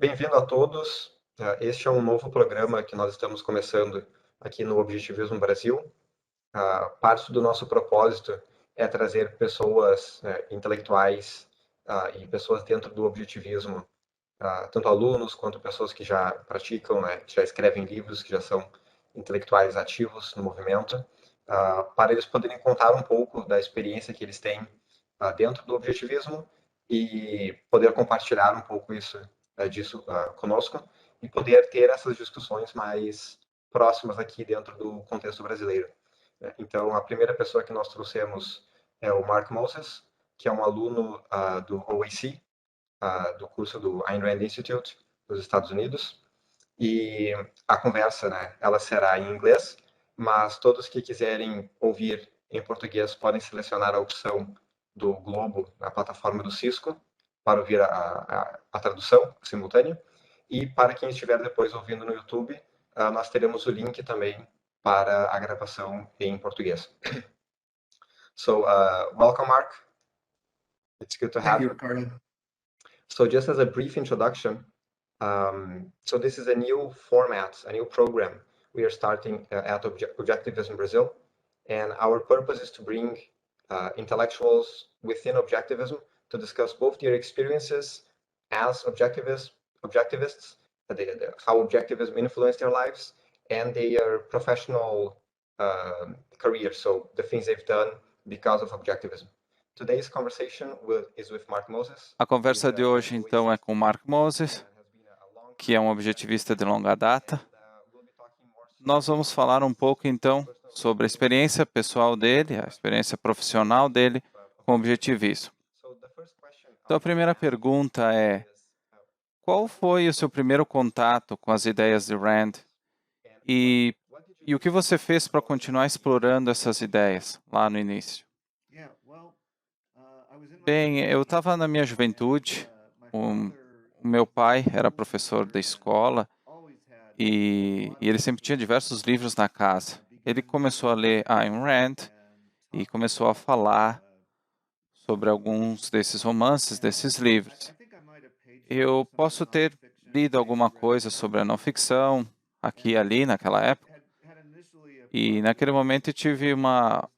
Bem-vindo a todos. Este é um novo programa que nós estamos começando aqui no Objetivismo Brasil. Parte do nosso propósito é trazer pessoas intelectuais e pessoas dentro do objetivismo, tanto alunos quanto pessoas que já praticam, que já escrevem livros, que já são intelectuais ativos no movimento, para eles poderem contar um pouco da experiência que eles têm dentro do objetivismo e poder compartilhar um pouco disso conosco e poder ter essas discussões mais próximas aqui dentro do contexto brasileiro. Então, a primeira pessoa que nós trouxemos é o Mark Moses, que é um aluno do OAC, do curso do Ayn Rand Institute dos Estados Unidos. E a conversa, ela será em inglês, mas todos que quiserem ouvir em português podem selecionar a opção do Globo na plataforma do Cisco para ouvir a tradução simultânea. E para quem estiver depois ouvindo no YouTube, nós teremos o link também para a gravação em português. So, welcome, Mark. It's good to have you. Ricardo. So just as a brief introduction, so this is a new format, a new program we are starting at Objectivism Brazil, and our purpose is to bring intellectuals within Objectivism to discuss both their experiences as objectivists, how Objectivism influenced their lives, and their professional career, so the things they've done because of Objectivism. Today's conversation is with Mark Moses. A conversa de hoje, então, é com Mark Moses, que é um objetivista de longa data. Nós vamos falar um pouco, então, sobre a experiência pessoal dele, a experiência profissional dele com o objetivismo. Então, a primeira pergunta é: qual foi o seu primeiro contato com as ideias de Rand? E o que você fez para continuar explorando essas ideias lá no início? Bem, eu estava na minha juventude, o meu pai era professor da escola e ele sempre tinha diversos livros na casa. Ele começou a ler Ayn Rand e começou a falar sobre alguns desses romances, desses livros. Eu posso ter lido alguma coisa sobre a não ficção, aqui e ali, naquela época, e naquele momento eu tive uma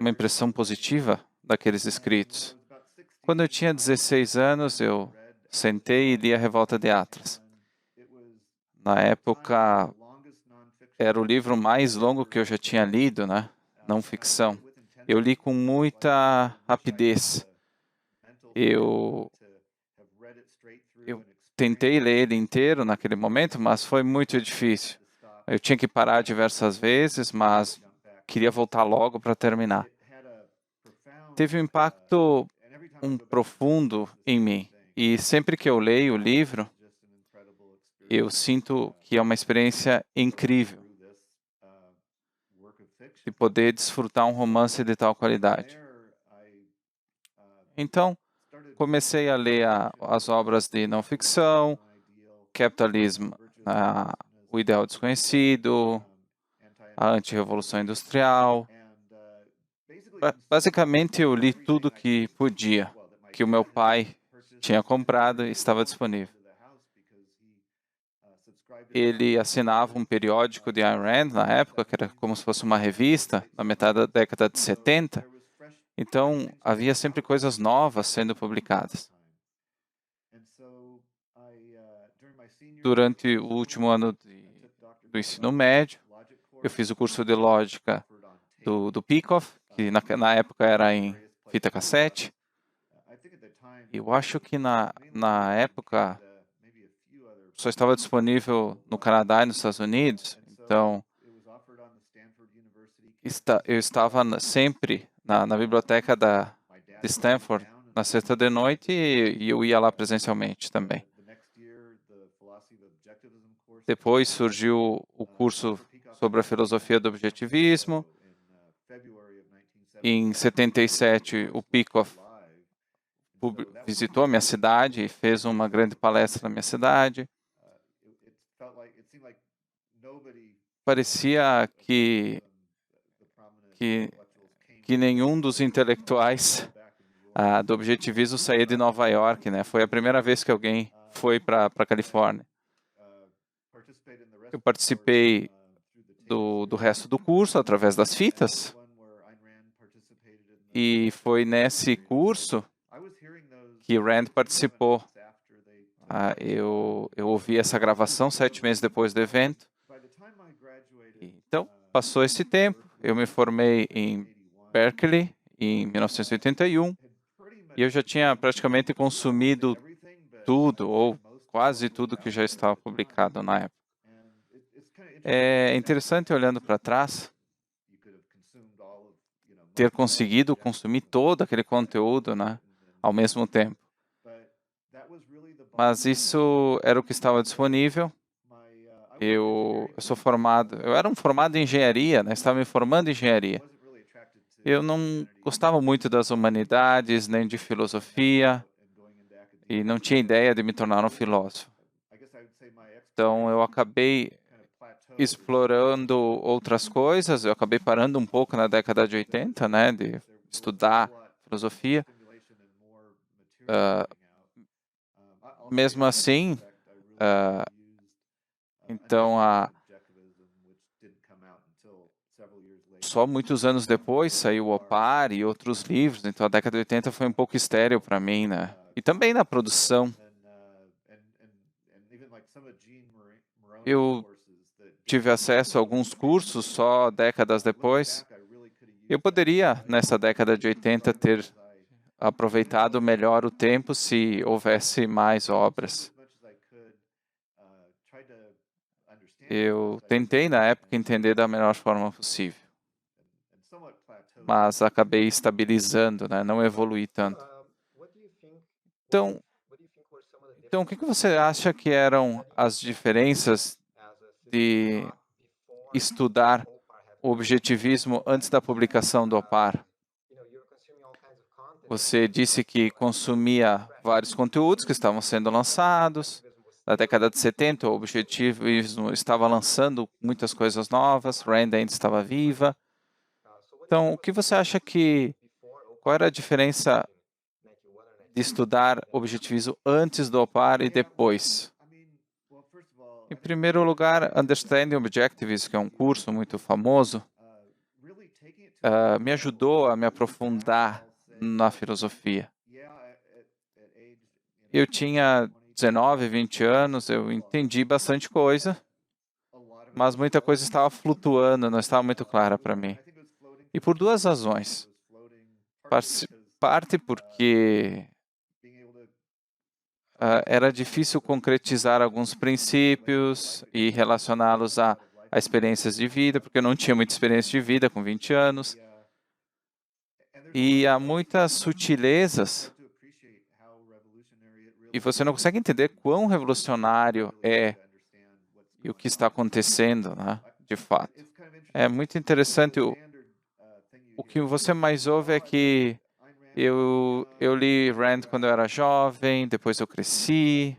impressão positiva daqueles escritos. Quando eu tinha 16 anos, eu sentei e li A Revolta de Atlas. Na época, era o livro mais longo que eu já tinha lido, não ficção. Eu li com muita rapidez. Eu tentei ler ele inteiro naquele momento, mas foi muito difícil. Eu tinha que parar diversas vezes, mas queria voltar logo para terminar. Teve um impacto profundo em mim. E sempre que eu leio o livro, eu sinto que é uma experiência incrível de poder desfrutar um romance de tal qualidade. Então, comecei a ler as obras de não ficção, Capitalism, O Ideal Desconhecido, a Antirrevolução Industrial. Basicamente, eu li tudo que podia, que o meu pai tinha comprado e estava disponível. Ele assinava um periódico de Ayn Rand na época, que era como se fosse uma revista, na metade da década de 70. Então, havia sempre coisas novas sendo publicadas. Durante o último ano do ensino médio, eu fiz o curso de lógica do Peikoff, que na época era em fita cassete. Eu acho que na época só estava disponível no Canadá e nos Estados Unidos, então eu estava sempre na biblioteca de Stanford na sexta de noite e eu ia lá presencialmente também. Depois surgiu o curso sobre a filosofia do objetivismo. Em 77, o Peikoff visitou a minha cidade e fez uma grande palestra na minha cidade. Parecia que nenhum dos intelectuais do objetivismo saía de Nova York, Foi a primeira vez que alguém foi para a Califórnia. Eu participei do resto do curso através das fitas. E foi nesse curso que Rand participou. Eu ouvi essa gravação 7 meses depois do evento. Então, passou esse tempo. Eu me formei em Berkeley em 1981 e eu já tinha praticamente consumido tudo, ou quase tudo que já estava publicado na época. É interessante, olhando para trás, ter conseguido consumir todo aquele conteúdo, né, ao mesmo tempo. Mas isso era o que estava disponível. Eu sou formado, eu era um formado em engenharia, né, estava me formando em engenharia. Eu não gostava muito das humanidades, nem de filosofia, e não tinha ideia de me tornar um filósofo. Então, eu acabei explorando outras coisas, eu acabei parando um pouco na década de 80, né, de estudar filosofia. Mesmo assim, então, só muitos anos depois saiu o Opar e outros livros, então a década de 80 foi um pouco estéril para mim, né? E também na produção. Eu tive acesso a alguns cursos só décadas depois. Eu poderia, nessa década de 80, ter aproveitado melhor o tempo se houvesse mais obras. Eu tentei, na época, entender da melhor forma possível, mas acabei estabilizando, né? Não evolui tanto. Então, o que você acha que eram as diferenças de estudar o objetivismo antes da publicação do Opar? Você disse que consumia vários conteúdos que estavam sendo lançados. Na década de 70, o objetivismo estava lançando muitas coisas novas, Rand ainda estava viva. Então, o que você acha qual era a diferença de estudar objetivismo antes do Opar e depois? Em primeiro lugar, Understanding Objectivism, que é um curso muito famoso, me ajudou a me aprofundar na filosofia. Eu tinha 19, 20 anos, eu entendi bastante coisa, mas muita coisa estava flutuando, não estava muito clara para mim. E por duas razões. Parte porque era difícil concretizar alguns princípios e relacioná-los a experiências de vida, porque eu não tinha muita experiência de vida com 20 anos. E há muitas sutilezas, e você não consegue entender quão revolucionário é e o que está acontecendo, né, de fato. É muito interessante. O que você mais ouve é que eu li Rand quando eu era jovem, depois eu cresci,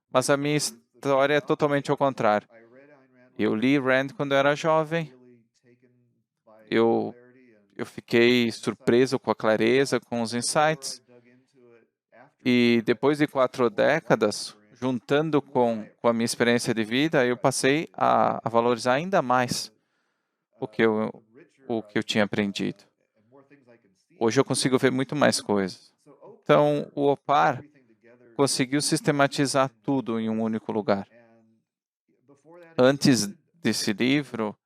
mas a minha história é totalmente ao contrário. Eu li Rand quando eu era jovem, eu fiquei surpreso com a clareza, com os insights, e depois de 4 décadas, juntando com a minha experiência de vida, eu passei a valorizar ainda mais o que eu tinha aprendido. Hoje eu consigo ver muito mais coisas. Então, o Opar conseguiu sistematizar tudo em um único lugar. Antes desse livro,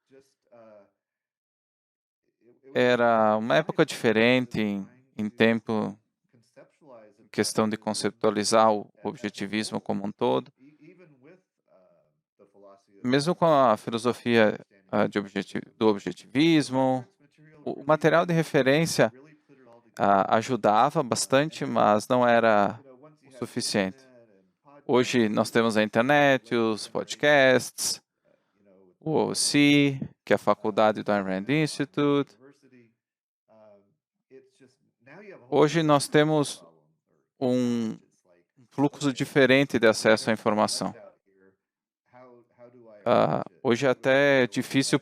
era uma época diferente em tempo, questão de conceptualizar o objetivismo como um todo. Mesmo com a filosofia do objetivismo, o material de referência ajudava bastante, mas não era o suficiente. Hoje nós temos a internet, os podcasts, o OC, que é a faculdade do Ayn Rand Institute. Hoje nós temos um fluxo diferente de acesso à informação. Hoje até é difícil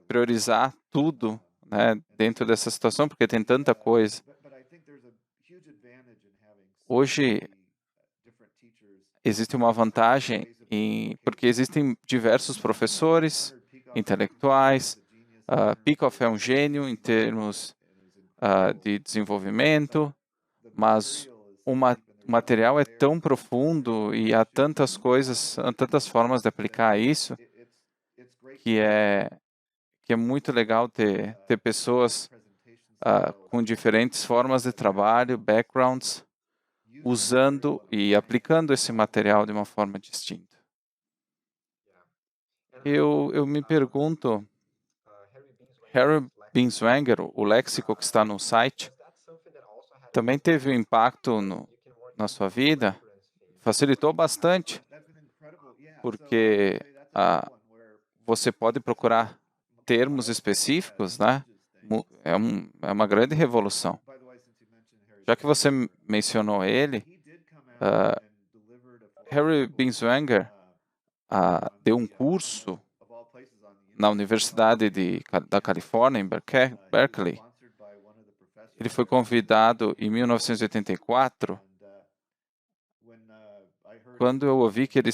priorizar tudo, né, dentro dessa situação, porque tem tanta coisa. Hoje existe uma vantagem porque existem diversos professores intelectuais. Peikoff é um gênio em termos de desenvolvimento, mas o material é tão profundo e há tantas coisas, há tantas formas de aplicar isso, que é muito legal ter pessoas com diferentes formas de trabalho, backgrounds, usando e aplicando esse material de uma forma distinta. Eu me pergunto, Harry Binswanger, o léxico que está no site, também teve um impacto na sua vida? Facilitou bastante, porque você pode procurar termos específicos, né? É uma grande revolução. Já que você mencionou ele, Harry Binswanger deu um curso na Universidade da Califórnia, em Berkeley. Ele foi convidado em 1984. Quando eu ouvi que ele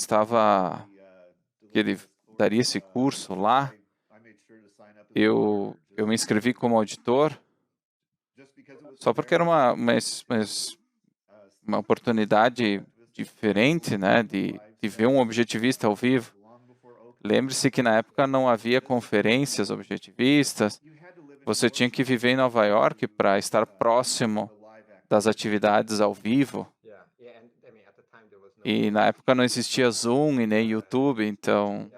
daria esse curso lá, eu me inscrevi como auditor, só porque era uma oportunidade diferente, né, de ver um objetivista ao vivo. Lembre-se que na época não havia conferências objetivistas. Você tinha que viver em Nova York para estar próximo das atividades ao vivo. E na época não existia Zoom e nem YouTube, então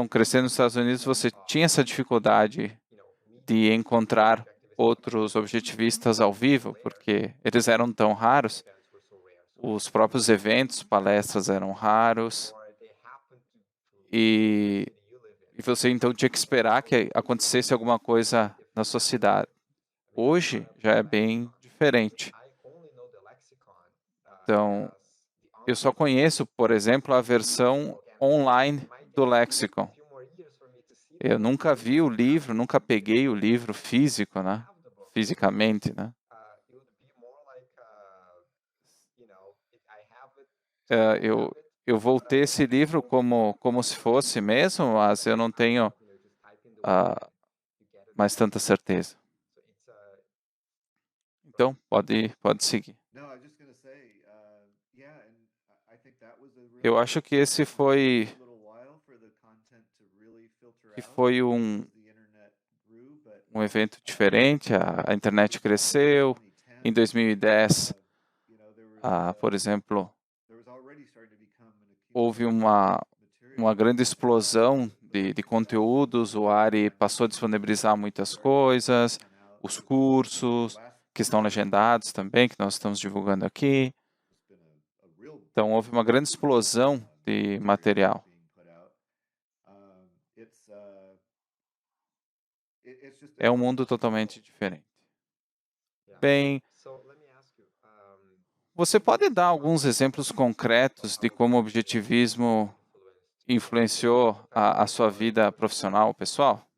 crescendo nos Estados Unidos, você tinha essa dificuldade de encontrar outros objetivistas ao vivo, porque eles eram tão raros. Os próprios eventos, palestras eram raros. E você então tinha que esperar que acontecesse alguma coisa na sua cidade. Hoje já é bem diferente. Então, eu só conheço, por exemplo, a versão online do Lexicon. Eu nunca vi o livro, nunca peguei o livro físico, né? Fisicamente, né? Eu vou ter esse livro como se fosse mesmo, mas eu não tenho mais tanta certeza. Então, pode seguir. Eu acho que esse foi um evento diferente. A internet cresceu. Em 2010, por exemplo, houve uma grande explosão de conteúdos. O ARI passou a disponibilizar muitas coisas, os cursos que estão legendados também, que nós estamos divulgando aqui. Então, houve uma grande explosão de material. É um mundo totalmente diferente. Bem, você pode dar alguns exemplos concretos de como o objetivismo influenciou a sua vida profissional, pessoal?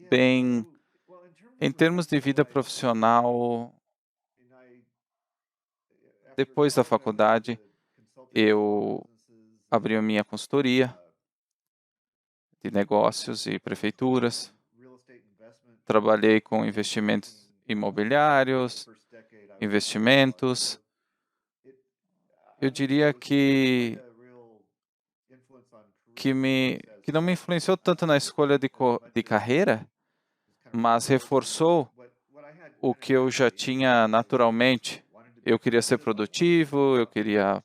Bem, em termos de vida profissional, depois da faculdade, eu abri a minha consultoria de negócios e prefeituras. Trabalhei com investimentos imobiliários, investimentos. Eu diria que não me influenciou tanto na escolha de carreira, mas reforçou o que eu já tinha naturalmente. Eu queria ser produtivo, eu queria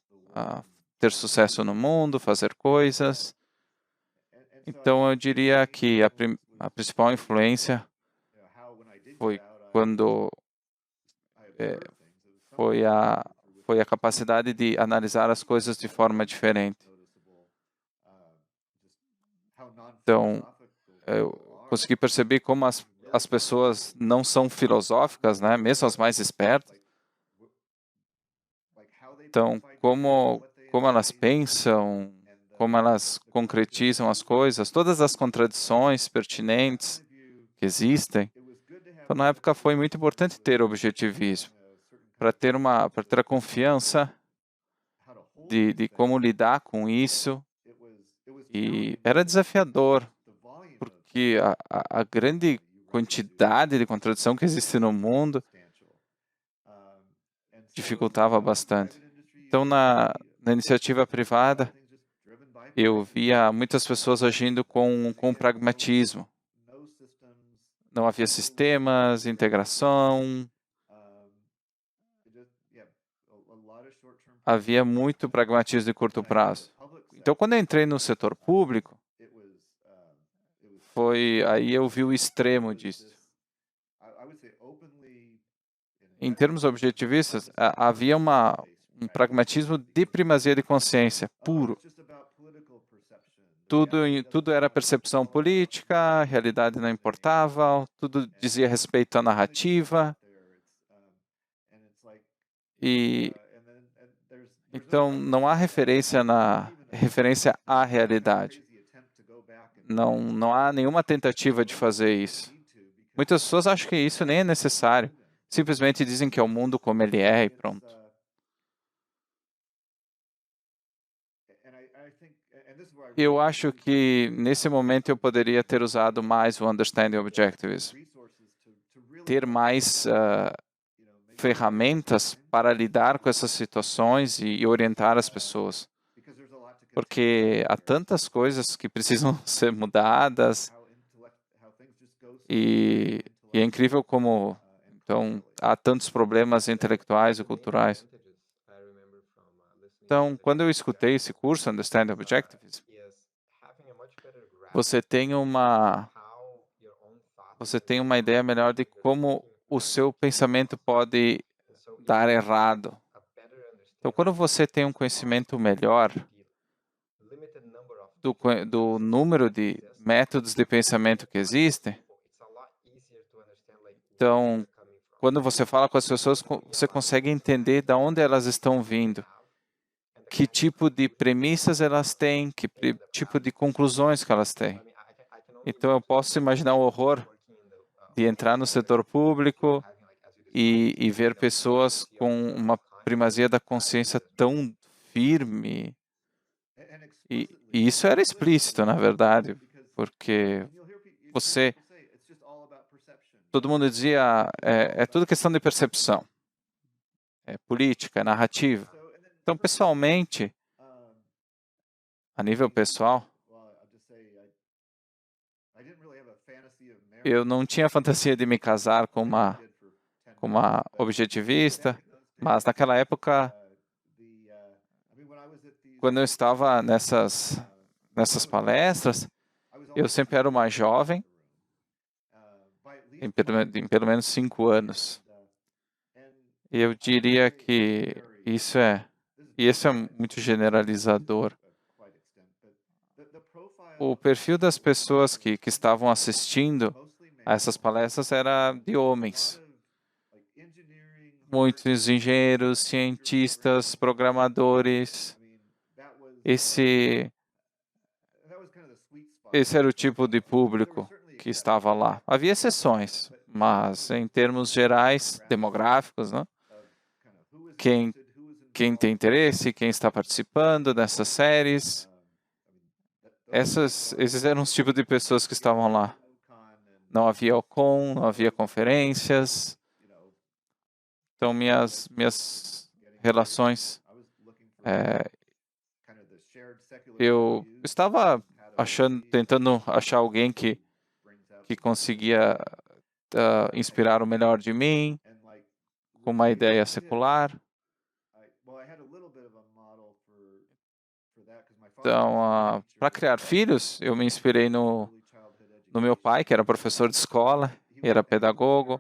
ter sucesso no mundo, fazer coisas. Então, eu diria que a principal influência foi quando foi a capacidade de analisar as coisas de forma diferente. Então, eu consegui perceber como as pessoas não são filosóficas, né? Mesmo as mais espertas. Então, como elas pensam, como elas concretizam as coisas, todas as contradições pertinentes que existem. Então, na época, foi muito importante ter objetivismo, para ter a confiança de como lidar com isso. E era desafiador, porque a grande quantidade de contradição que existe no mundo dificultava bastante. Então, na iniciativa privada, eu via muitas pessoas agindo com pragmatismo. Não havia sistemas, integração, havia muito pragmatismo de curto prazo. Então, quando eu entrei no setor público, aí eu vi o extremo disso. Em termos objetivistas, havia um pragmatismo de primazia de consciência, puro. Tudo era percepção política, a realidade não importava, tudo dizia respeito à narrativa. E então não há referência à realidade. Não há nenhuma tentativa de fazer isso. Muitas pessoas acham que isso nem é necessário. Simplesmente dizem que é o mundo como ele é e pronto. Eu acho que nesse momento eu poderia ter usado mais o Understanding Objectivism. Ter mais ferramentas para lidar com essas situações e orientar as pessoas. Porque há tantas coisas que precisam ser mudadas e é incrível como então há tantos problemas intelectuais e culturais. Então, quando eu escutei esse curso, Understanding Objectives, você tem uma ideia melhor de como o seu pensamento pode dar errado. Então, quando você tem um conhecimento melhor do número de métodos de pensamento que existem, então, quando você fala com as pessoas, você consegue entender de onde elas estão vindo, que tipo de premissas elas têm, que tipo de conclusões que elas têm. Então, eu posso imaginar o horror de entrar no setor público e ver pessoas com uma primazia da consciência tão firme. E isso era explícito, na verdade, porque todo mundo dizia, é tudo questão de percepção, é política, é narrativa. Então, pessoalmente, a nível pessoal, eu não tinha fantasia de me casar com uma objetivista, mas naquela época, quando eu estava nessas palestras, eu sempre era o mais jovem, em pelo menos 5 anos. E eu diria que isso é muito generalizador. O perfil das pessoas que estavam assistindo a essas palestras era de homens. Muitos engenheiros, cientistas, programadores. Esse era o tipo de público que estava lá. Havia exceções, mas em termos gerais, demográficos, né? Quem tem interesse, quem está participando dessas séries, esses eram os tipos de pessoas que estavam lá. Não havia Ocon, não havia conferências. Então, minhas relações, eu estava tentando achar alguém que conseguia inspirar o melhor de mim, com uma ideia secular. Então, para criar filhos, eu me inspirei no meu pai, que era professor de escola, era pedagogo.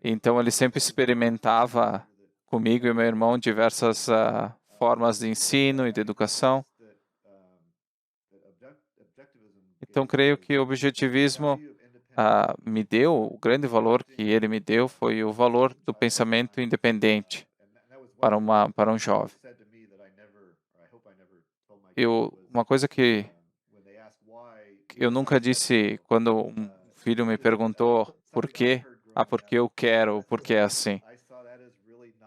Então, ele sempre experimentava comigo e meu irmão diversas formas de ensino e de educação. Então, creio que o objetivismo me deu, o grande valor que ele me deu foi o valor do pensamento independente para um jovem. Uma coisa que eu nunca disse quando um filho me perguntou por quê porque eu quero, porque é assim.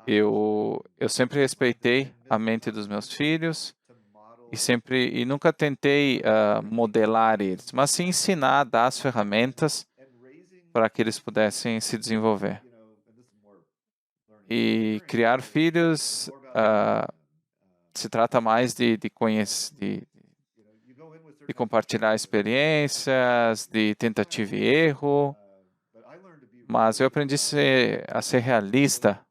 Eu sempre respeitei a mente dos meus filhos e nunca tentei modelar eles, mas sim ensinar, dar as ferramentas para que eles pudessem se desenvolver. E criar filhos se trata mais de conhecer, de compartilhar experiências, de tentativa e erro, mas eu aprendi a ser realista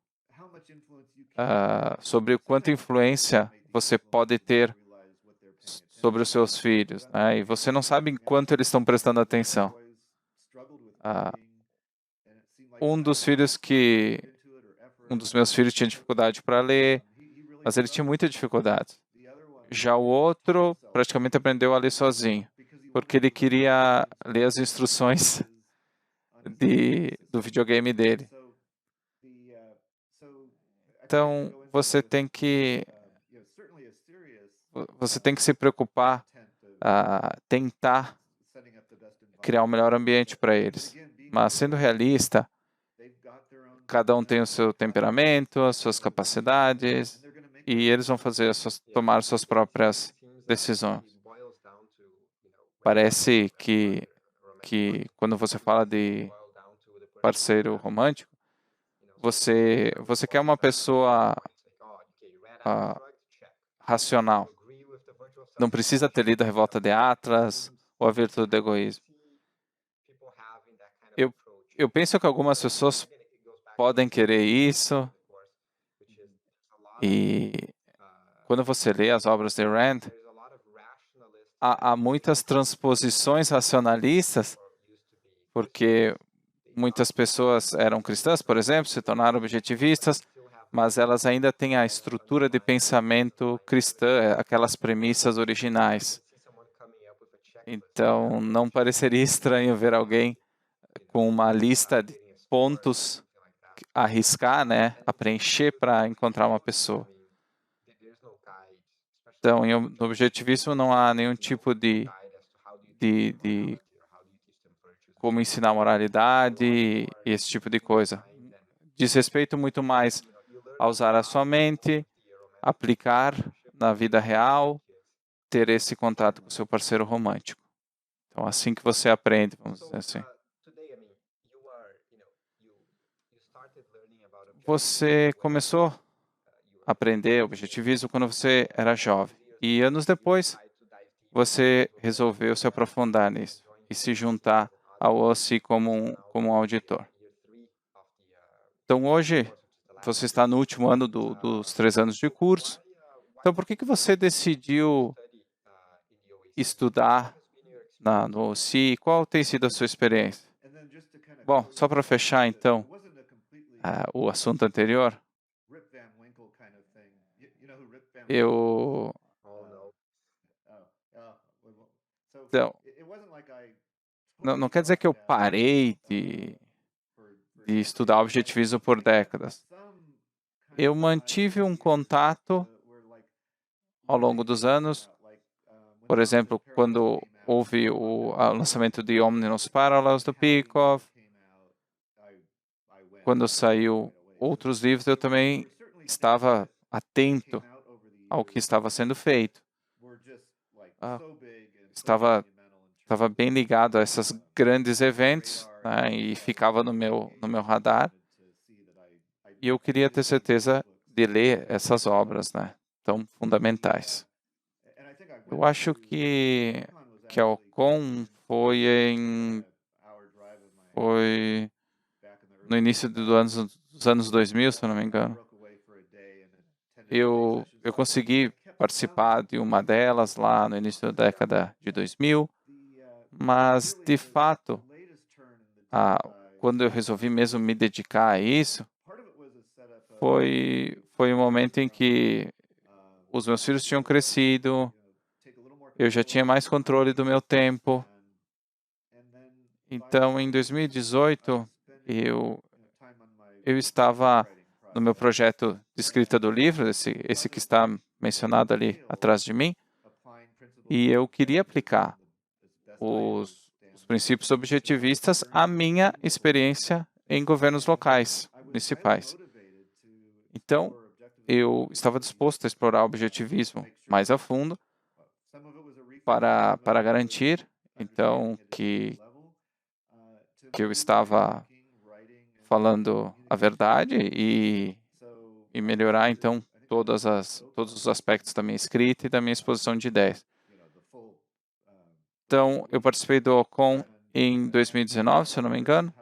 sobre o quanto influência você pode ter sobre os seus filhos, né? E você não sabe em quanto eles estão prestando atenção. Ah, um dos meus filhos tinha dificuldade para ler, mas ele tinha muita dificuldade. Já o outro praticamente aprendeu a ler sozinho, porque ele queria ler as instruções do videogame dele. Então, você tem que se preocupar tentar criar um melhor ambiente para eles. Mas sendo realista, cada um tem o seu temperamento, as suas capacidades, e eles vão tomar suas próprias decisões. Parece que quando você fala de parceiro romântico, você quer uma pessoa racional. Não precisa ter lido a Revolta de Atlas ou a Virtude do Egoísmo. Eu penso que algumas pessoas podem querer isso, e quando você lê as obras de Rand, há muitas transposições racionalistas, porque muitas pessoas eram cristãs, por exemplo, se tornaram objetivistas, mas elas ainda têm a estrutura de pensamento cristã, aquelas premissas originais. Então, não pareceria estranho ver alguém com uma lista de pontos a arriscar, né, a preencher para encontrar uma pessoa. Então, no objetivismo não há nenhum tipo de como ensinar moralidade e esse tipo de coisa. Diz respeito muito mais a usar a sua mente, aplicar na vida real, ter esse contato com o seu parceiro romântico. Então, assim que você aprende, vamos dizer assim. Você começou a aprender objetivismo quando você era jovem. E anos depois, você resolveu se aprofundar nisso e se juntar ao OSCE como um auditor. Então, hoje, você está no último ano dos 3 anos de curso. Então, por que você decidiu estudar no OSCE? Qual tem sido a sua experiência? Bom, só para fechar, então, o assunto anterior, Então, não quer dizer que eu parei de estudar objetivismo por décadas. Eu mantive um contato ao longo dos anos. Por exemplo, quando houve o lançamento de Omnibus Parallels do Peikoff, quando saiu outros livros, eu também estava atento ao que estava sendo feito. Estava bem ligado a esses grandes eventos, né, e ficava no meu radar. E eu queria ter certeza de ler essas obras, né, tão fundamentais. Eu acho que a Ocon foi no início dos anos 2000, se eu não me engano. Eu consegui participar de uma delas lá no início da década de 2000, mas, de fato, quando eu resolvi mesmo me dedicar a isso, foi um momento em que os meus filhos tinham crescido, eu já tinha mais controle do meu tempo. Então, em 2018, eu estava no meu projeto de escrita do livro, esse que está mencionado ali atrás de mim, e eu queria aplicar os princípios objetivistas à minha experiência em governos locais, municipais. Então, eu estava disposto a explorar o objetivismo mais a fundo para garantir, então, que eu estava falando a verdade e melhorar, então, todos os aspectos da minha escrita e da minha exposição de ideias. Então, eu participei do Ocon em 2019, se eu não me engano.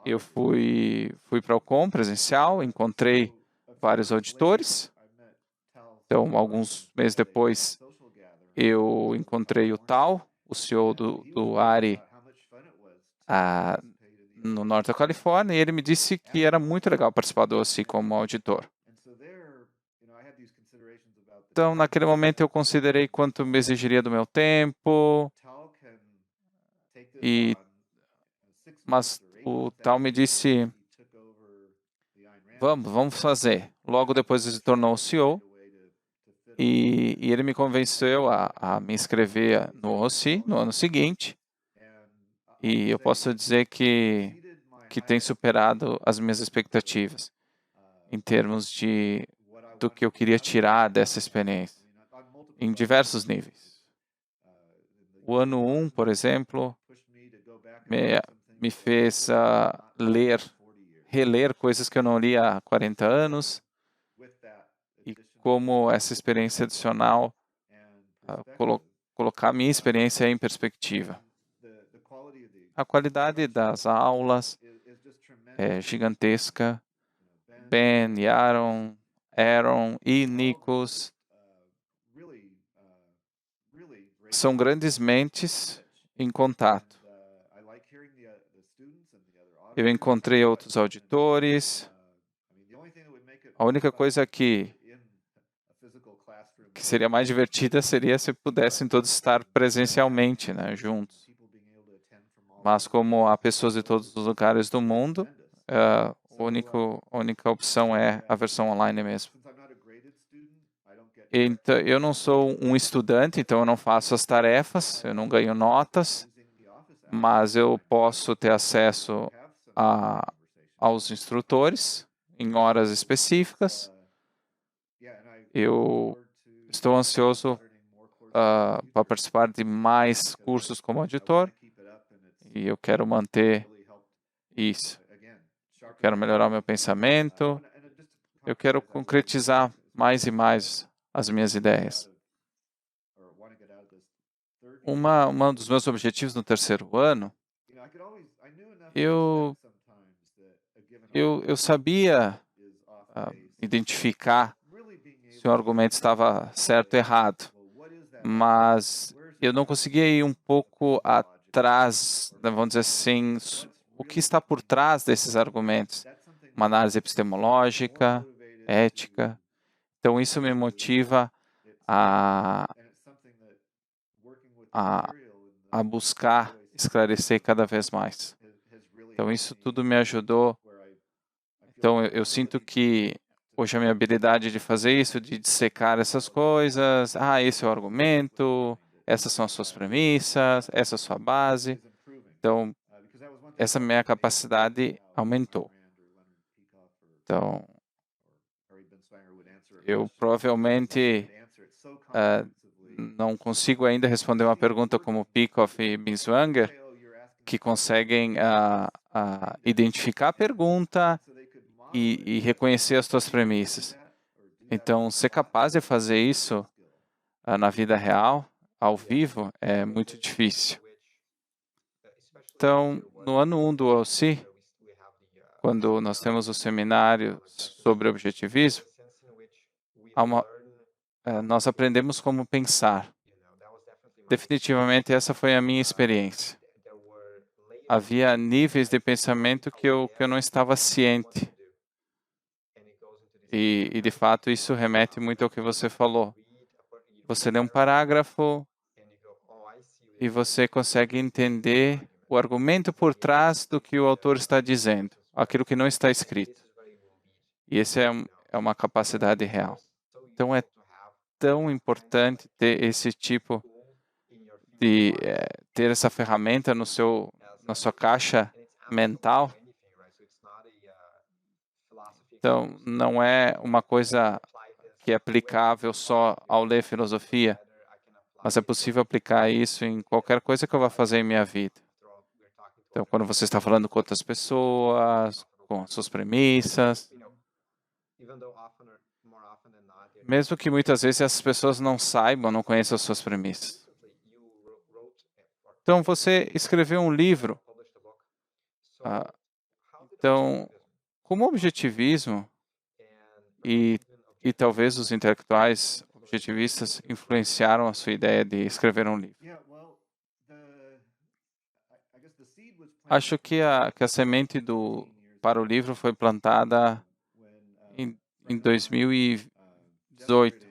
Eu fui para o Ocon presencial, encontrei vários auditores. Então, alguns meses depois, eu encontrei o Tal, o CEO do ARI, no norte da Califórnia, e ele me disse que era muito legal participar do OSCE como auditor. Então, naquele momento, eu considerei quanto me exigiria do meu tempo, mas o Tal me disse, vamos fazer. Logo depois ele se tornou o CEO, e ele me convenceu a me inscrever no OSCE no ano seguinte, e eu posso dizer que tem superado as minhas expectativas em termos do que eu queria tirar dessa experiência, em diversos níveis. O ano 1, por exemplo, me fez reler coisas que eu não li há 40 anos, e como essa experiência adicional colocar a minha experiência em perspectiva. A qualidade das aulas é gigantesca. Ben, Aaron e Nikos são grandes mentes em contato. Eu encontrei outros auditores. A única coisa que seria mais divertida seria se pudessem todos estar presencialmente, né, juntos. Mas como há pessoas de todos os lugares do mundo, a única opção é a versão online mesmo. Então, eu não sou um estudante, então eu não faço as tarefas, eu não ganho notas, mas eu posso ter acesso aos instrutores em horas específicas. Eu estou ansioso para participar de mais cursos como auditor, e eu quero manter isso. Eu quero melhorar o meu pensamento, eu quero concretizar mais e mais as minhas ideias. Um dos meus objetivos no terceiro ano, eu sabia identificar se o argumento estava certo ou errado, mas eu não conseguia ir um pouco atrás, vamos dizer assim, o que está por trás desses argumentos. Uma análise epistemológica, ética. Então, isso me motiva a, a buscar esclarecer cada vez mais. Então, isso tudo me ajudou. Então, eu sinto que hoje a minha habilidade de fazer isso, de dissecar essas coisas, esse é o argumento, essas são as suas premissas, essa é a sua base. Então, essa minha capacidade aumentou. Então, eu provavelmente não consigo ainda responder uma pergunta como Peikoff e Binswanger, que conseguem identificar a pergunta e reconhecer as suas premissas. Então, ser capaz de fazer isso na vida real, ao vivo, é muito difícil. Então, no ano 1 do OC, quando nós temos o seminário sobre objetivismo, nós aprendemos como pensar. Definitivamente, essa foi a minha experiência. Havia níveis de pensamento que eu não estava ciente. E, de fato, isso remete muito ao que você falou. Você lê um parágrafo e você consegue entender o argumento por trás do que o autor está dizendo, aquilo que não está escrito. E essa é uma capacidade real. Então, é tão importante ter esse tipo de ter essa ferramenta na sua caixa mental. Então, não é uma coisa que é aplicável só ao ler filosofia, mas é possível aplicar isso em qualquer coisa que eu vá fazer em minha vida. Então, quando você está falando com outras pessoas, com as suas premissas, mesmo que muitas vezes essas pessoas não saibam, não conheçam as suas premissas. Então, você escreveu um livro. Então, como o objetivismo e talvez os intelectuais objetivistas influenciaram a sua ideia de escrever um livro? Acho que a semente para o livro foi plantada em 2018,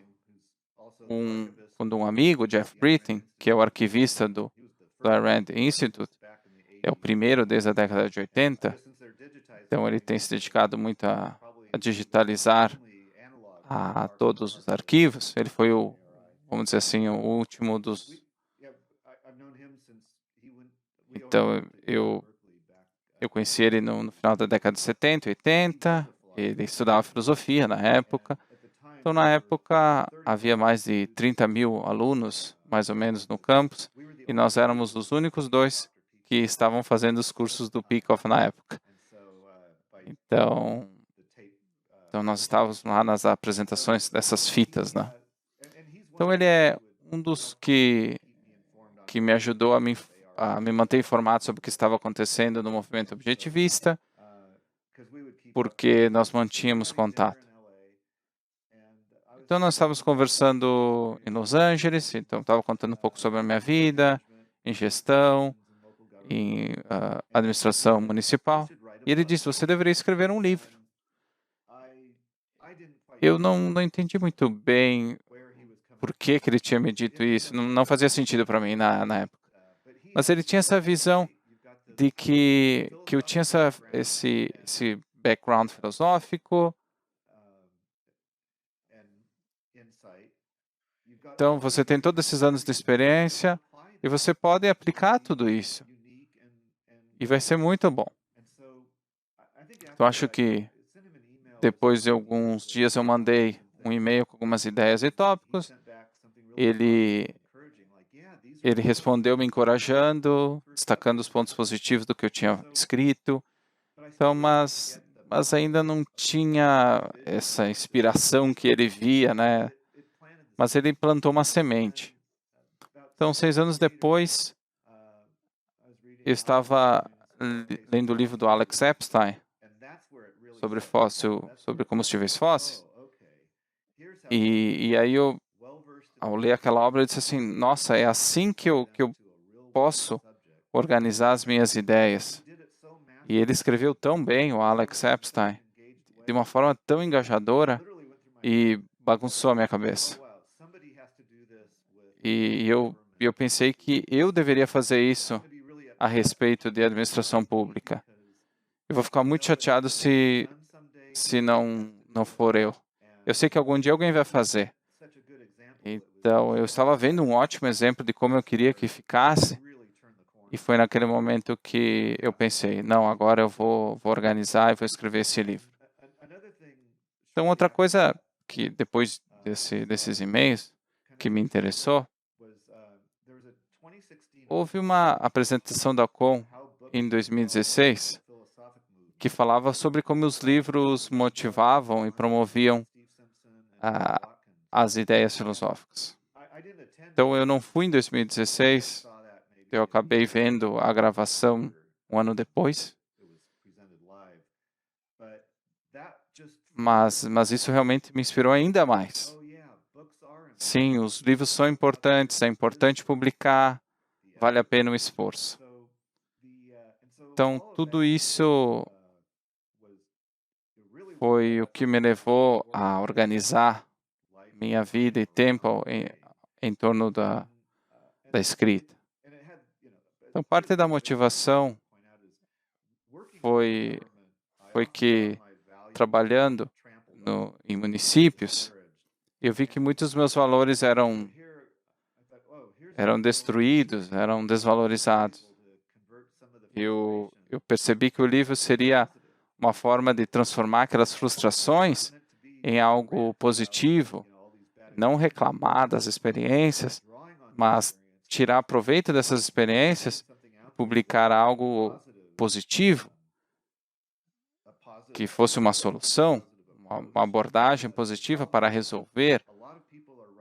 quando um amigo, Jeff Britton, que é o arquivista do Ayn Rand Institute, é o primeiro desde a década de 80, então ele tem se dedicado muito a digitalizar todos os arquivos. Ele foi vamos dizer assim, o último dos... Então, eu conheci ele no final da década de 70, 80, ele estudava filosofia na época. Então, na época, havia mais de 30 mil alunos, mais ou menos, no campus, e nós éramos os únicos dois que estavam fazendo os cursos do Peikoff na época. Então nós estávamos lá nas apresentações dessas fitas, né? Então, ele é um dos que me ajudou a me manter informado sobre o que estava acontecendo no movimento objetivista, porque nós mantínhamos contato. Então, nós estávamos conversando em Los Angeles, então estava contando um pouco sobre a minha vida, em gestão, em administração municipal. E ele disse, você deveria escrever um livro. Eu não entendi muito bem por que ele tinha me dito isso. Não fazia sentido para mim na época. Mas ele tinha essa visão de que eu tinha esse background filosófico. Então, você tem todos esses anos de experiência e você pode aplicar tudo isso. E vai ser muito bom. Então, acho que depois de alguns dias eu mandei um e-mail com algumas ideias e tópicos. Ele respondeu me encorajando, destacando os pontos positivos do que eu tinha escrito. Então, mas ainda não tinha essa inspiração que ele via, né? Mas ele plantou uma semente. Então, 6 anos depois, eu estava lendo o livro do Alex Epstein sobre combustíveis fósseis. E aí ao ler aquela obra, eu disse assim, nossa, é assim que eu posso organizar as minhas ideias. E ele escreveu tão bem, o Alex Epstein, de uma forma tão engajadora e bagunçou a minha cabeça. E eu pensei que eu deveria fazer isso a respeito de administração pública. Eu vou ficar muito chateado se não for eu. Eu sei que algum dia alguém vai fazer. Então, eu estava vendo um ótimo exemplo de como eu queria que ficasse. E foi naquele momento que eu pensei, não, agora eu vou organizar e vou escrever esse livro. Então, outra coisa que depois desses e-mails que me interessou, houve uma apresentação da Com em 2016 que falava sobre como os livros motivavam e promoviam as ideias filosóficas. Então, eu não fui em 2016, eu acabei vendo a gravação um ano depois. Mas isso realmente me inspirou ainda mais. Sim, os livros são importantes, é importante publicar, vale a pena o esforço. Então, tudo isso foi o que me levou a organizar minha vida e tempo em torno da escrita. Então, parte da motivação foi que, trabalhando em municípios, eu vi que muitos dos meus valores eram destruídos, eram desvalorizados. Eu eu percebi que o livro seria uma forma de transformar aquelas frustrações em algo positivo, não reclamar das experiências, mas tirar proveito dessas experiências, publicar algo positivo, que fosse uma solução, uma abordagem positiva para resolver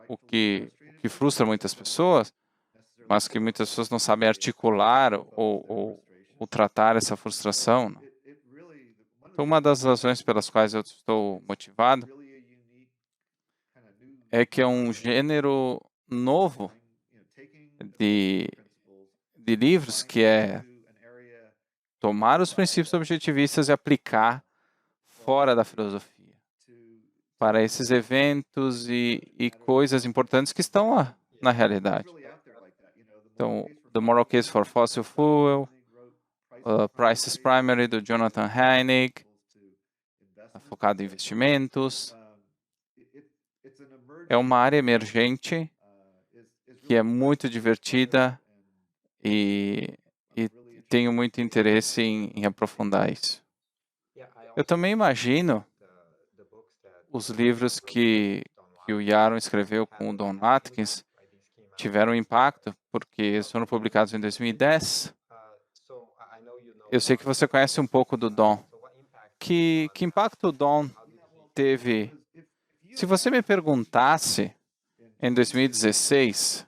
o que frustra muitas pessoas, mas que muitas pessoas não sabem articular ou tratar essa frustração, né? Então, uma das razões pelas quais eu estou motivado é que é um gênero novo de, de livros que é tomar os princípios objetivistas e aplicar fora da filosofia para esses eventos e coisas importantes que estão lá na realidade. Então, The Moral Case for Fossil Fuel, Price's Primary, do Jonathan Haidt, focado em investimentos. É uma área emergente que é muito divertida e tenho muito interesse em aprofundar isso. Eu também imagino os livros que o Yaron escreveu com o Don Atkins tiveram impacto, porque eles foram publicados em 2010. Eu sei que você conhece um pouco do Don. Que impacto o Don teve? Se você me perguntasse em 2016,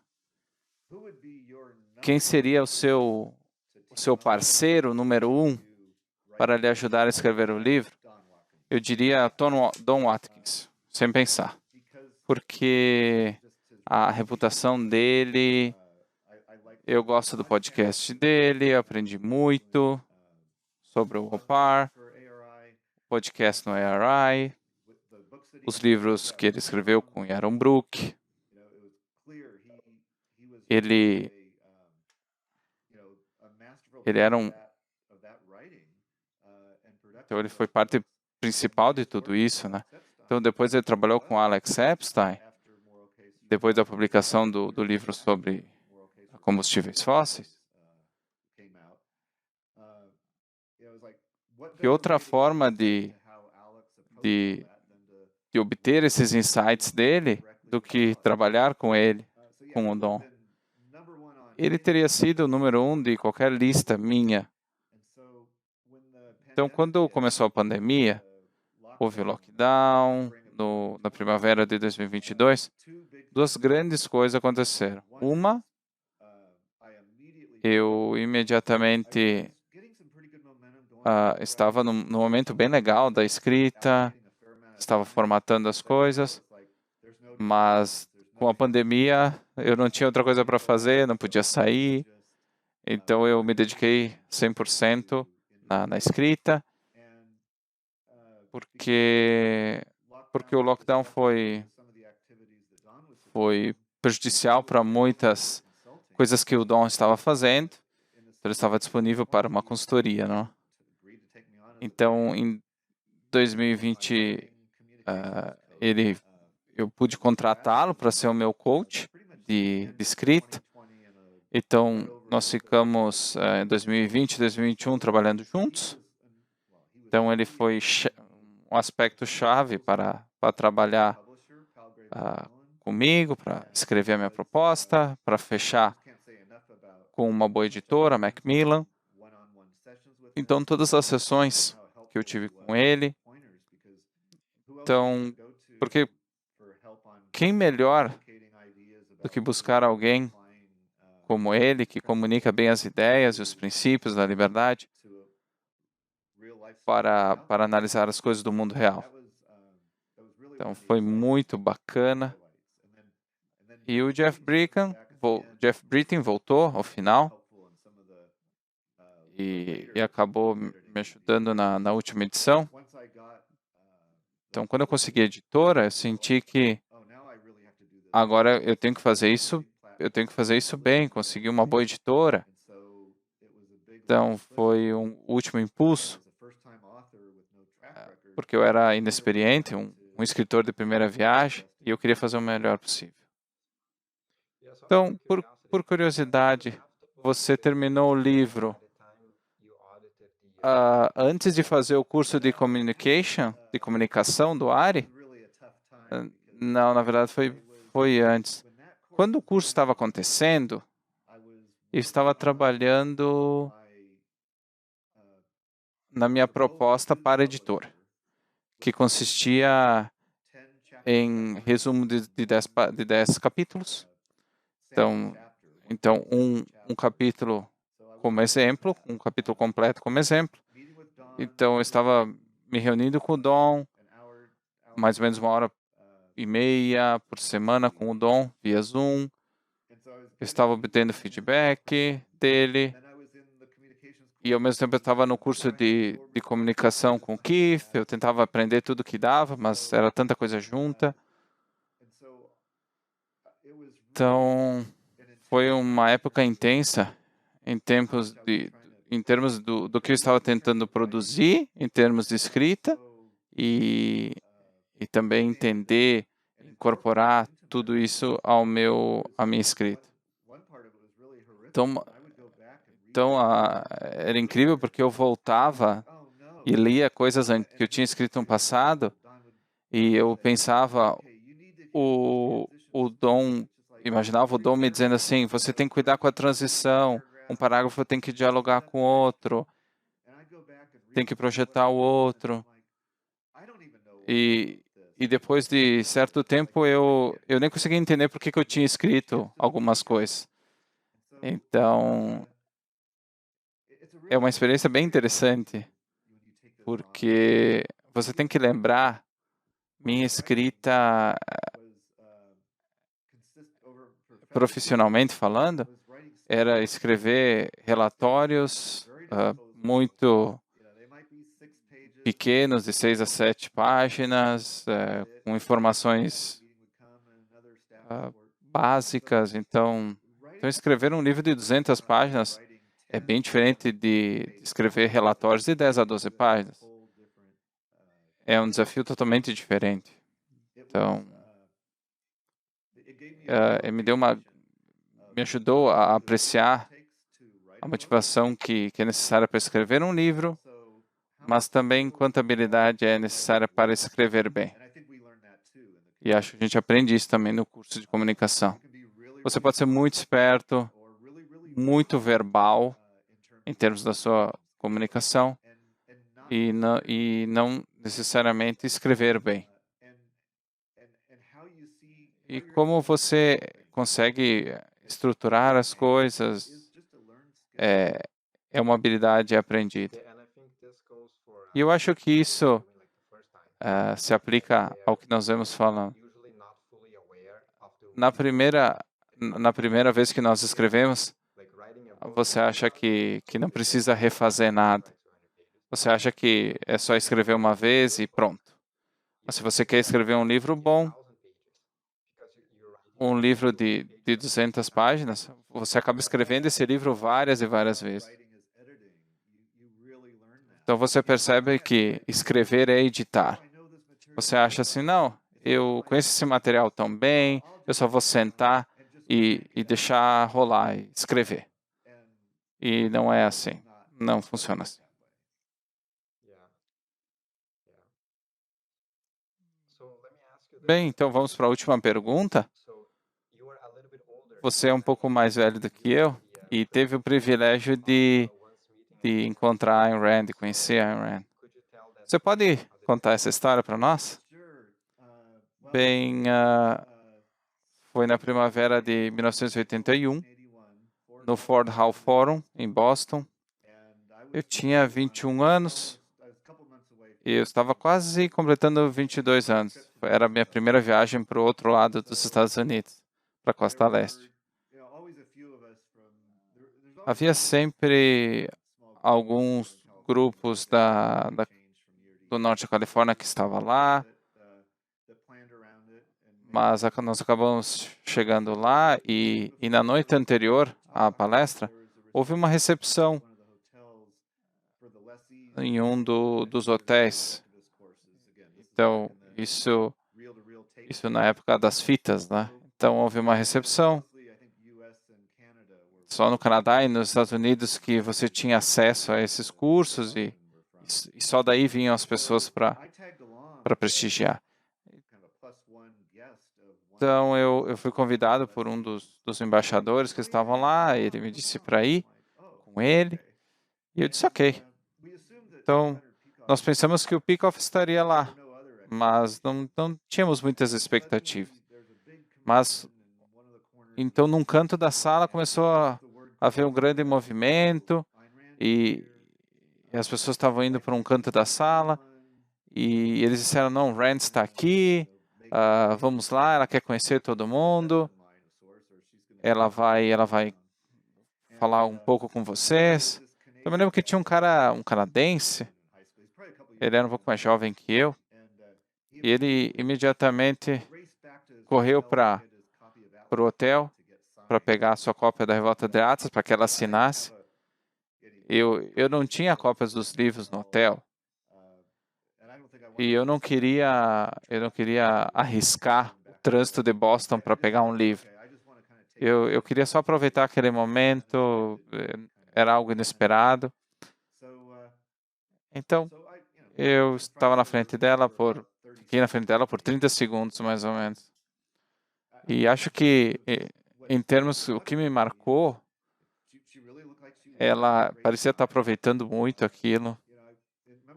quem seria o seu parceiro número 1 para lhe ajudar a escrever o livro, eu diria Don Watkins, sem pensar. Porque a reputação dele, eu gosto do podcast dele, eu aprendi muito sobre o OPAR, podcast no ARI, os livros que ele escreveu com Yaron Brook. Ele era então ele foi parte principal de tudo isso, né? Então depois ele trabalhou com Alex Epstein, depois da publicação do livro sobre combustíveis fósseis. Que outra forma de obter esses insights dele do que trabalhar com ele, com o Don. Ele teria sido o número 1 de qualquer lista minha. Então, quando começou a pandemia, houve o lockdown, na primavera de 2022, duas grandes coisas aconteceram. Uma, eu imediatamente estava num momento bem legal da escrita, estava formatando as coisas, mas com a pandemia eu não tinha outra coisa para fazer, não podia sair, então eu me dediquei 100% na escrita, porque o lockdown foi prejudicial para muitas coisas que o Don estava fazendo, então ele estava disponível para uma consultoria, não? Então, em 2020, eu pude contratá-lo para ser o meu coach de escrita. Então, nós ficamos em 2020 e 2021 trabalhando juntos. Então, ele foi um aspecto chave para trabalhar comigo, para escrever a minha proposta, para fechar com uma boa editora, Macmillan. Então, todas as sessões que eu tive com ele. Então, porque quem melhor do que buscar alguém como ele, que comunica bem as ideias e os princípios da liberdade para analisar as coisas do mundo real. Então, foi muito bacana. E o Jeff Britton voltou ao final e acabou me ajudando na última edição. Então, quando eu consegui a editora, eu senti que agora eu tenho que fazer isso bem, conseguir uma boa editora. Então, foi um último impulso, porque eu era inexperiente, um escritor de primeira viagem, e eu queria fazer o melhor possível. Então, por curiosidade, você terminou o livro antes de fazer o curso de comunicação do ARI, não, na verdade foi antes. Quando o curso estava acontecendo, eu estava trabalhando na minha proposta para editor, que consistia em resumo de 10 capítulos. Então um capítulo como exemplo, um capítulo completo como exemplo. Então, eu estava me reunindo com o Dom, mais ou menos 1h30 por semana com o Dom, via Zoom. Eu estava obtendo feedback dele. E, ao mesmo tempo, eu estava no curso de comunicação com o Keith. Eu tentava aprender tudo que dava, mas era tanta coisa junta. Então, foi uma época intensa em termos do que eu estava tentando produzir, em termos de escrita, e também entender, incorporar tudo isso à minha escrita. Então era incrível porque eu voltava e lia coisas que eu tinha escrito no passado e eu pensava, o Dom, imaginava o Dom me dizendo assim, você tem que cuidar com a transição, um parágrafo tem que dialogar com o outro, tem que projetar o outro. E depois de certo tempo eu nem conseguia entender por que eu tinha escrito algumas coisas. Então, é uma experiência bem interessante, porque você tem que lembrar, minha escrita, profissionalmente falando, era escrever relatórios muito pequenos, de 6 a 7 páginas, com informações básicas. Então, escrever um livro de 200 páginas é bem diferente de escrever relatórios de 10 a 12 páginas. É um desafio totalmente diferente. Então, me ajudou a apreciar a motivação que é necessária para escrever um livro, mas também quanta habilidade é necessária para escrever bem. E acho que a gente aprende isso também no curso de comunicação. Você pode ser muito esperto, muito verbal em termos da sua comunicação e não necessariamente escrever bem. E como você consegue estruturar as coisas é uma habilidade aprendida. E eu acho que isso se aplica ao que nós vemos falando. Na primeira vez que nós escrevemos, você acha que não precisa refazer nada. Você acha que é só escrever uma vez e pronto. Mas se você quer escrever um livro bom, um livro de 200 páginas, você acaba escrevendo esse livro várias e várias vezes. Então você percebe que escrever é editar. Você acha assim, não, eu conheço esse material tão bem, eu só vou sentar e deixar rolar e escrever. E não é assim. Não funciona assim. Bem, então vamos para a última pergunta. Você é um pouco mais velho do que eu e teve o privilégio de encontrar Ayn Rand, de conhecer Ayn Rand. Você pode contar essa história para nós? Bem, foi na primavera de 1981, no Ford Hall Forum, em Boston. Eu tinha 21 anos e eu estava quase completando 22 anos. Era a minha primeira viagem para o outro lado dos Estados Unidos, para a costa leste. Havia sempre alguns grupos do norte da Califórnia que estavam lá, mas nós acabamos chegando lá e na noite anterior à palestra, houve uma recepção em um dos hotéis. Então, isso na época das fitas, né? Então, houve uma recepção. só no Canadá e nos Estados Unidos que você tinha acesso a esses cursos e só daí vinham as pessoas para prestigiar. Então, eu fui convidado por um dos embaixadores que estavam lá, ele me disse para ir com ele, e eu disse ok. Então, nós pensamos que o Peikoff estaria lá, mas não tínhamos muitas expectativas. Mas, então, num canto da sala começou a haver um grande movimento, e as pessoas estavam indo para um canto da sala, e eles disseram, não, Rand está aqui, vamos lá, ela quer conhecer todo mundo, ela vai falar um pouco com vocês. Eu me lembro que tinha um canadense, ele era um pouco mais jovem que eu, e ele imediatamente correu para o hotel para pegar a sua cópia da Revolta de Atos, para que ela assinasse. Eu não tinha cópias dos livros no hotel, e eu não queria arriscar o trânsito de Boston para pegar um livro. Eu queria só aproveitar aquele momento, era algo inesperado. Então, eu estava fiquei na frente dela por 30 segundos, mais ou menos. E acho que, em termos, o que me marcou, ela parecia estar aproveitando muito aquilo.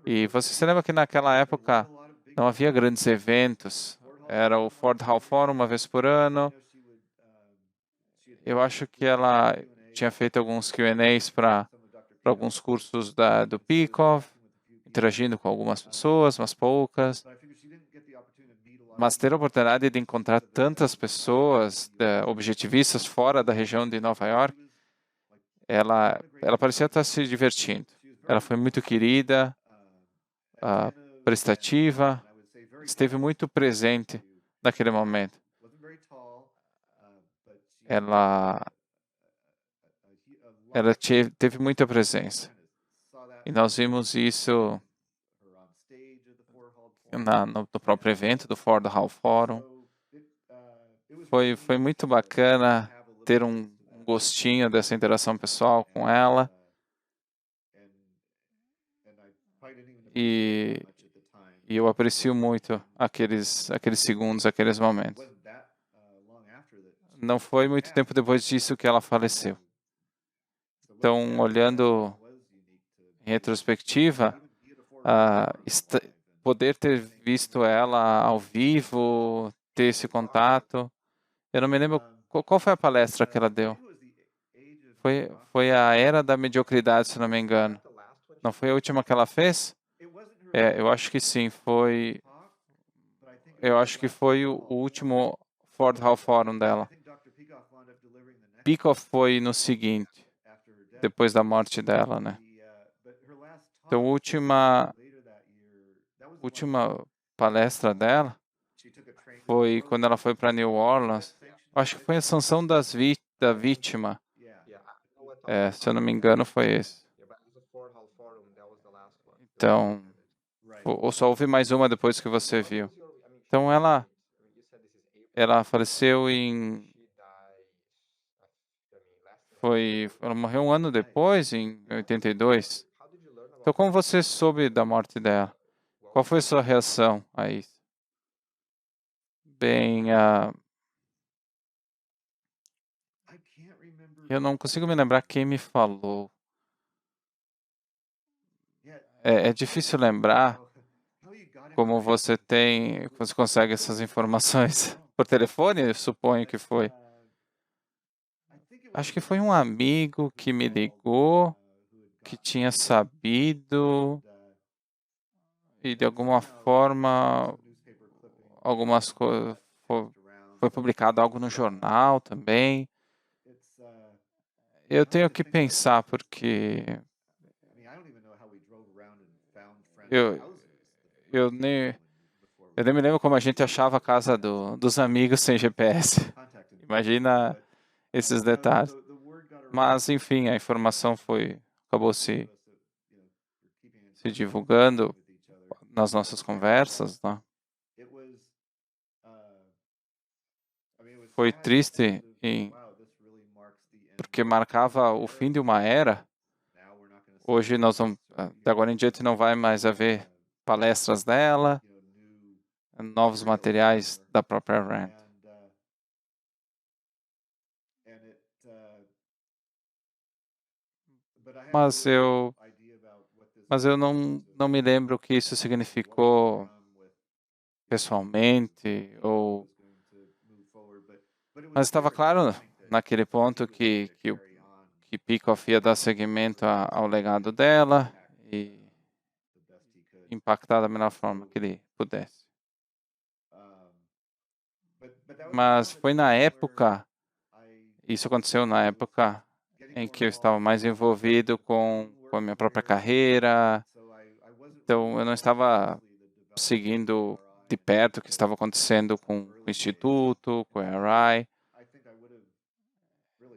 E você se lembra que naquela época não havia grandes eventos. Era o Ford Hall Forum uma vez por ano. Eu acho que ela tinha feito alguns Q&As para alguns cursos do Peikoff, interagindo com algumas pessoas, umas poucas. Mas ter a oportunidade de encontrar tantas pessoas objetivistas fora da região de Nova York, ela parecia estar se divertindo. Ela foi muito querida, prestativa, esteve muito presente naquele momento. Ela teve muita presença. E nós vimos isso no próprio evento do Ford Hall Forum. Foi muito bacana ter um gostinho dessa interação pessoal com ela. E eu aprecio muito aqueles segundos, aqueles momentos. Não foi muito tempo depois disso que ela faleceu. Então, olhando em retrospectiva, poder ter visto ela ao vivo, ter esse contato. Eu não me lembro qual foi a palestra que ela deu. Foi a Era da Mediocridade, se não me engano. Não foi a última que ela fez? Eu acho que sim. Eu acho que foi o último Ford Hall Forum dela. Peikoff foi no seguinte, depois da morte dela, né? Então, a última palestra dela foi quando ela foi para New Orleans. Acho que foi a sanção da vítima. Se eu não me engano, foi esse. Então, ou só houve mais uma depois que você viu. Então, ela faleceu ela morreu um ano depois, em 82. Então, como você soube da morte dela? Qual foi a sua reação a isso? Bem, eu não consigo me lembrar quem me falou. É difícil lembrar como você consegue essas informações por telefone, eu suponho que foi. Acho que foi um amigo que me ligou, que tinha sabido e de alguma forma algumas coisas foi publicado algo no jornal também. Eu tenho que pensar porque eu eu nem me lembro como a gente achava a casa dos amigos sem GPS. Imagina esses detalhes. Mas enfim, a informação acabou se divulgando nas nossas conversas, né? Foi triste porque marcava o fim de uma era. Hoje nós vamos, de agora em diante não vai mais haver palestras dela, novos materiais da própria Rand. Mas eu não me lembro o que isso significou pessoalmente, mas estava claro naquele ponto que Peikoff ia dar seguimento ao legado dela e impactar da melhor forma que ele pudesse. Mas foi na época, isso aconteceu na época em que eu estava mais envolvido com a minha própria carreira, então eu não estava seguindo de perto o que estava acontecendo com o Instituto, com a RI.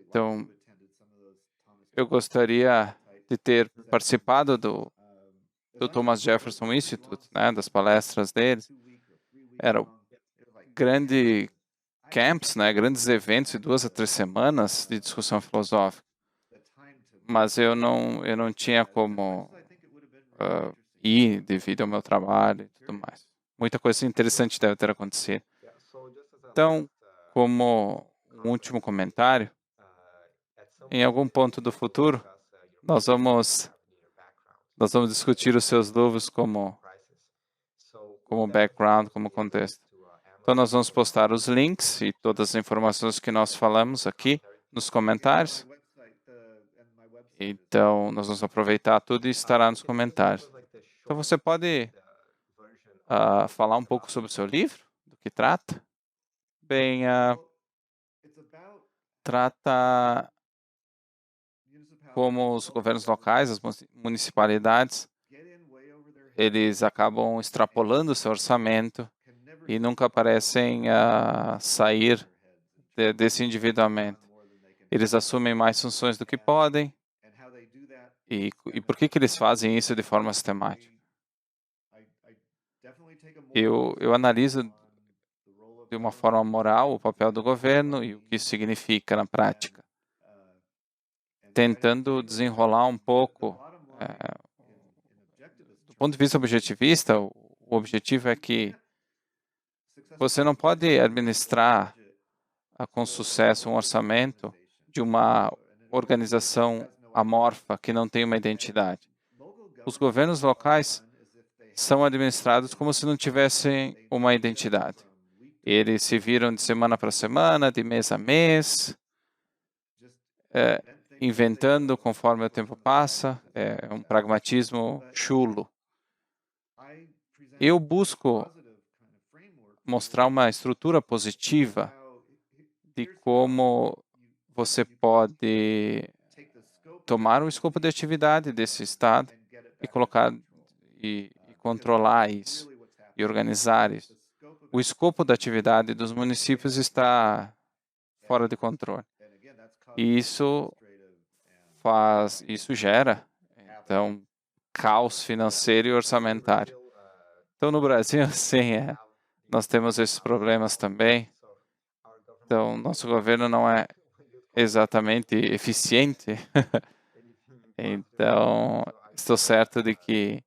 Então, eu gostaria de ter participado do Thomas Jefferson Institute, né, das palestras deles. Eram grandes camps, né, grandes eventos de 2 a 3 semanas de discussão filosófica. Mas eu não tinha como ir devido ao meu trabalho e tudo mais. Muita coisa interessante deve ter acontecido. Então, como um último comentário, em algum ponto do futuro, nós vamos discutir os seus livros como background, como contexto. Então, nós vamos postar os links e todas as informações que nós falamos aqui nos comentários. Então, nós vamos aproveitar tudo e estará nos comentários. Então, você pode falar um pouco sobre o seu livro, do que trata? Bem, trata como os governos locais, as municipalidades, eles acabam extrapolando o seu orçamento e nunca parecem sair desse endividamento. Eles assumem mais funções do que podem. E por que eles fazem isso de forma sistemática? Eu analiso de uma forma moral o papel do governo e o que isso significa na prática, tentando desenrolar um pouco. Do ponto de vista objetivista, o objetivo é que você não pode administrar com sucesso um orçamento de uma organização amorfa que não tem uma identidade. Os governos locais são administrados como se não tivessem uma identidade. Eles se viram de semana para semana, de mês a mês, inventando conforme o tempo passa, é um pragmatismo chulo. Eu busco mostrar uma estrutura positiva de como você pode tomar o escopo de atividade desse Estado e colocar e controlar isso e organizar isso. O escopo da atividade dos municípios está fora de controle. E isso gera, então, caos financeiro e orçamentário. Então, no Brasil, sim, nós temos esses problemas também. Então, nosso governo não é exatamente eficiente. Então, estou certo de que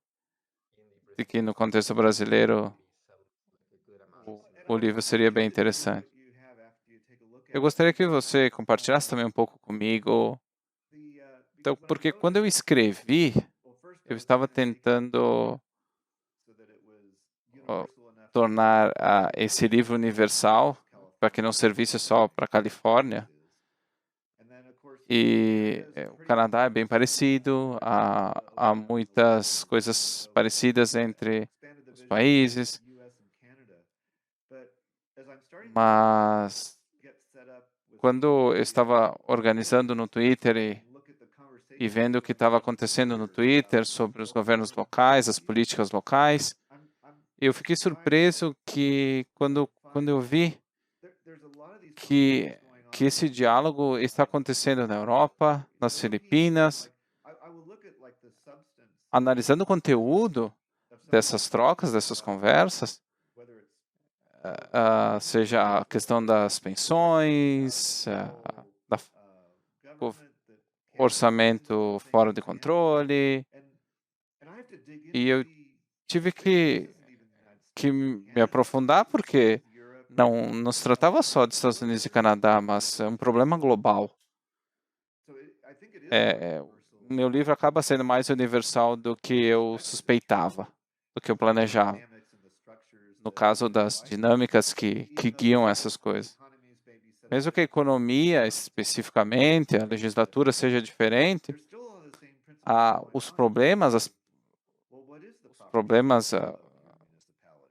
no contexto brasileiro o livro seria bem interessante. Eu gostaria que você compartilhasse também um pouco comigo. Então, porque quando eu escrevi, eu estava tentando tornar esse livro universal para que não servisse só para a Califórnia. E o Canadá é bem parecido, há muitas coisas parecidas entre os países, mas quando eu estava organizando no Twitter e vendo o que estava acontecendo no Twitter sobre os governos locais, as políticas locais, eu fiquei surpreso que quando eu vi que esse diálogo está acontecendo na Europa, nas Filipinas, analisando o conteúdo dessas trocas, dessas conversas, seja a questão das pensões, orçamento fora de controle, e eu tive que me aprofundar, porque não se tratava só dos Estados Unidos e Canadá, mas é um problema global. O meu livro acaba sendo mais universal do que eu suspeitava, do que eu planejava, no caso das dinâmicas que guiam essas coisas. Mesmo que a economia, especificamente, a legislatura seja diferente, os problemas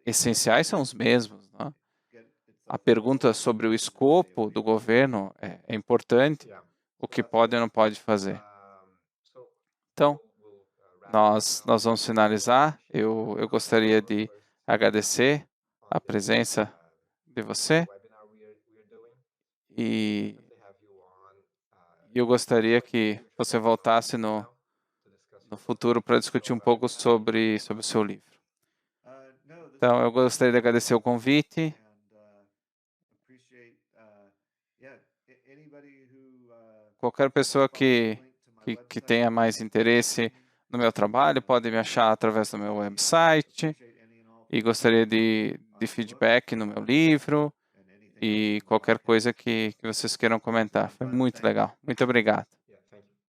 essenciais são os mesmos, né? A pergunta sobre o escopo do governo é importante, o que pode ou não pode fazer. Então, nós vamos finalizar. Eu gostaria de agradecer a presença de você e eu gostaria que você voltasse no futuro para discutir um pouco sobre o seu livro. Então, eu gostaria de agradecer o convite. Qualquer pessoa que tenha mais interesse no meu trabalho pode me achar através do meu website e gostaria de feedback no meu livro e qualquer coisa que vocês queiram comentar. Foi muito legal. Muito obrigado.